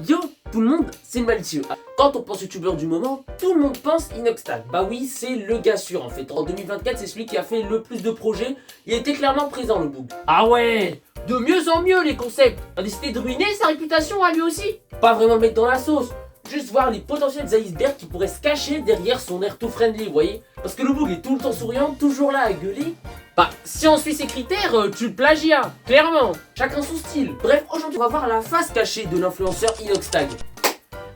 Yo, tout le monde, c'est le malicieux. Quand on pense youtubeur du moment, tout le monde pense Inoxtag. Bah oui, c'est le gars sûr en fait. En 2024, c'est celui qui a fait le plus de projets. Il était clairement présent le bug. Ah ouais, de mieux en mieux les concepts. Il a décidé de ruiner sa réputation à lui aussi. Pas vraiment le mettre dans la sauce. Juste voir les potentiels icebergs qui pourraient se cacher derrière son air tout friendly, vous voyez. Parce que le bug est tout le temps souriant, toujours là à gueuler. Bah, si on suit ses critères, tu le plagiat, clairement. Chacun son style. Bref, aujourd'hui, on va voir la face cachée de l'influenceur Inoxtag.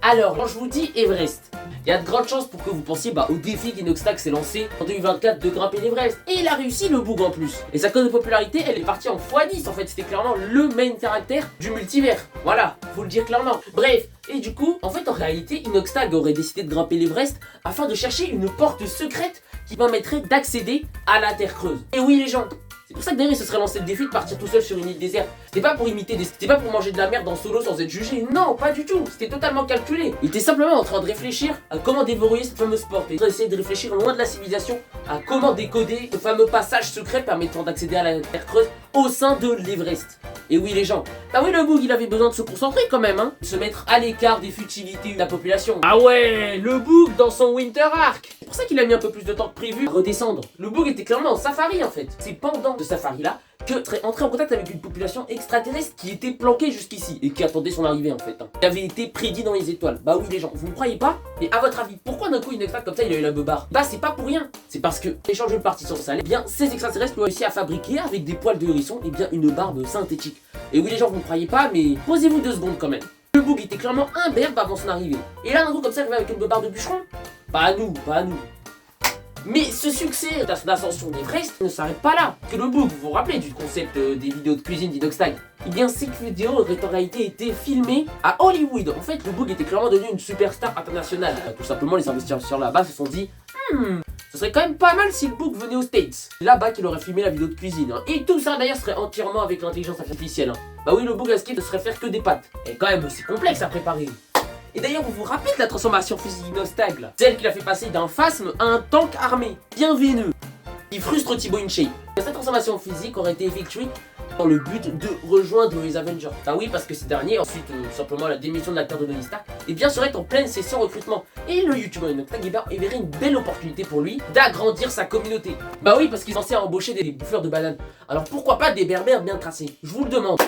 Alors, quand je vous dis Everest, il y a de grandes chances pour que vous pensiez au défi qu'Inoxtag s'est lancé en 2024 de grimper l'Everest. Et il a réussi le bug en plus. Et sa cote de popularité, elle est partie en x10 en fait. C'était clairement le main caractère du multivers. Voilà, faut le dire clairement. Bref, et du coup, en fait, en réalité, Inoxtag aurait décidé de grimper l'Everest afin de chercher une porte secrète qui permettrait d'accéder à la Terre creuse. Et oui les gens, c'est pour ça que d'ailleurs il se serait lancé le défi de partir tout seul sur une île déserte. C'était pas pour imiter c'était pas pour manger de la merde en solo sans être jugé, non pas du tout, c'était totalement calculé. Il était simplement en train de réfléchir à comment déverrouiller cette fameuse porte et d'essayer de réfléchir loin de la civilisation à comment décoder ce fameux passage secret permettant d'accéder à la Terre creuse au sein de l'Everest. Et oui les gens, bah oui le bug il avait besoin de se concentrer quand même de se mettre à l'écart des futilités de la population. Ah ouais, le bug dans son Winter Arc. C'est pour ça qu'il a mis un peu plus de temps que prévu à redescendre. Le bug était clairement en safari en fait. C'est pendant ce safari là que serait entré en contact avec une population extraterrestre qui était planquée jusqu'ici et qui attendait son arrivée en fait. Il avait été prédit dans les étoiles. Bah oui les gens, vous ne croyez pas? Mais à votre avis, pourquoi d'un coup Inoxtag comme ça il a eu la beubare? Bah c'est pas pour rien. C'est parce que échange de partie sans salaire, bien ces extraterrestres ont réussi à fabriquer avec des poils de hérisson et bien une barbe synthétique. Et oui les gens, vous ne croyez pas, mais posez-vous 2 secondes quand même. Le bug était clairement imberbe avant son arrivée. Et là d'un coup comme ça il arrive avec une beubare de bûcheron? Pas à nous, pas à nous. Mais ce succès d'ascension d'Everest ne s'arrête pas là. Que le bug, vous vous rappelez du concept des vidéos de cuisine d'Inoxtag? Eh bien, ces vidéos auraient en réalité été filmées à Hollywood. En fait, le bug était clairement devenu une superstar internationale. Tout simplement, les investisseurs là-bas se sont dit ce serait quand même pas mal si le bug venait aux States. Là-bas qu'il aurait filmé la vidéo de cuisine. Et tout ça d'ailleurs serait entièrement avec l'intelligence artificielle. Bah oui, le bug à ce ne serait faire que des pâtes. Et quand même, c'est complexe à préparer. Et d'ailleurs, vous vous rappelez de la transformation physique d'Inoxtag là? Celle qui l'a fait passer d'un phasme à un tank armé, bien veineux, qui frustre Thibaut InShape. Cette transformation physique aurait été effectuée dans le but de rejoindre les Avengers. Bah oui, parce que ces derniers, ensuite simplement la démission de l'acteur de Tony Stark, et bien serait en pleine session recrutement. Et le youtubeur Inoxtag verrait une belle opportunité pour lui d'agrandir sa communauté. Bah oui, parce qu'il pensait à embaucher des bouffeurs de bananes. Alors pourquoi pas des berbères bien tracés? Je vous le demande.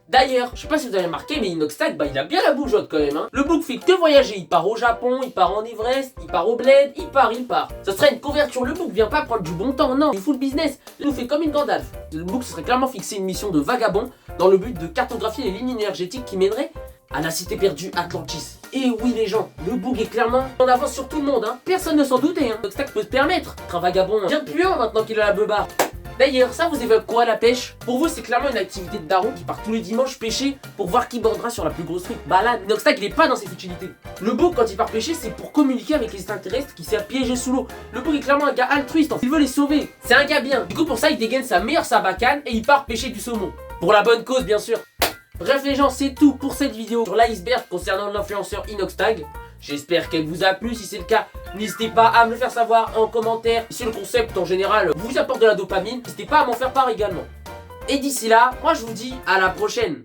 D'ailleurs, je sais pas si vous avez remarqué, mais Inoxtag, il a bien la bougeotte quand même. Le bug fait que voyager. Il part au Japon, il part en Everest, il part au bled, il part. Ça serait une couverture. Le bug vient pas prendre du bon temps, non. Il fout le business. Il nous fait comme une Gandalf. Le bug se serait clairement fixé une mission de vagabond dans le but de cartographier les lignes énergétiques qui mèneraient à la cité perdue Atlantis. Et oui les gens, le bug est clairement en avance sur tout le monde. Personne ne s'en doutait. Inoxtag peut se permettre d'être un vagabond bien puant maintenant qu'il a la beubare. D'ailleurs, ça vous évoque quoi la pêche? Pour vous, c'est clairement une activité de daron qui part tous les dimanches pêcher pour voir qui bordera sur la plus grosse truite. Bah là, Inoxtag il est pas dans ses futilités. Le bug quand il part pêcher, c'est pour communiquer avec les extraterrestres qui s'est piégé sous l'eau. Le bug est clairement un gars altruiste, il veut les sauver. C'est un gars bien. Du coup pour ça, il dégaine sa meilleure sabacane et il part pêcher du saumon. Pour la bonne cause bien sûr. Bref les gens, c'est tout pour cette vidéo sur l'iceberg concernant l'influenceur Inoxtag. J'espère qu'elle vous a plu, si c'est le cas, n'hésitez pas à me le faire savoir en commentaire. Si le concept en général vous apporte de la dopamine, n'hésitez pas à m'en faire part également. Et d'ici là, moi je vous dis à la prochaine.